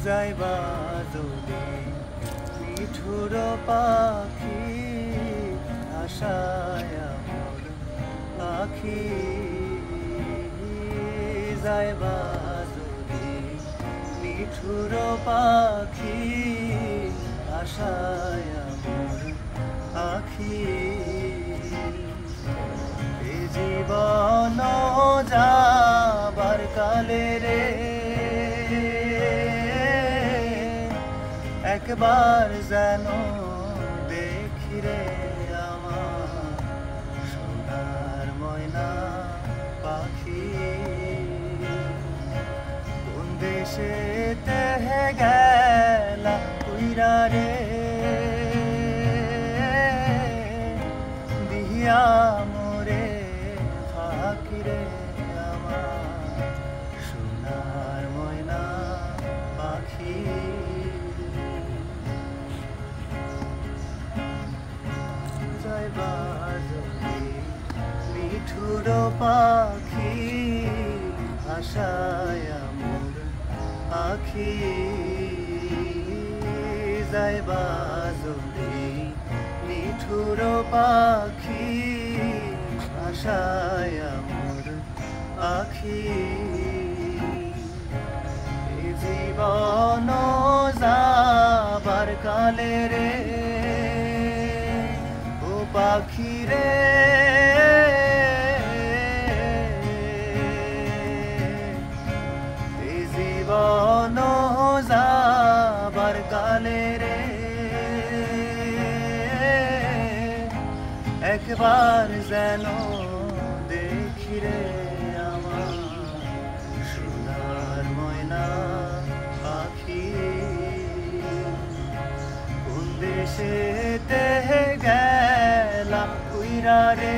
যাইবা যদি মিঠুর পাখি আশায় আমার আখি যাইবা যদি মিঠুর পাখি আশায় আমার আখি এ জীবন যাবার কালে রে একবার যেন দেখি রে আমার সোনার ময়না পাখি কোন দেশেতে গেলা উইরা রে দিহিয়া মোরে ফাঁকি রে আমার সোনার ময়না পাখি যাইবা যদি মিঠুর পাখি আশায় আমার আখি যাইবা যদি মিঠুর পাখি আশায় আমার আখি এ জীবন যাবার কালে রে ও পাখি রে এ জীবন যাবার কালে রে একবার যেন দেখি রে আমার সোনার ময়না পাখি কোন দেশেতে গেলা উইরা রে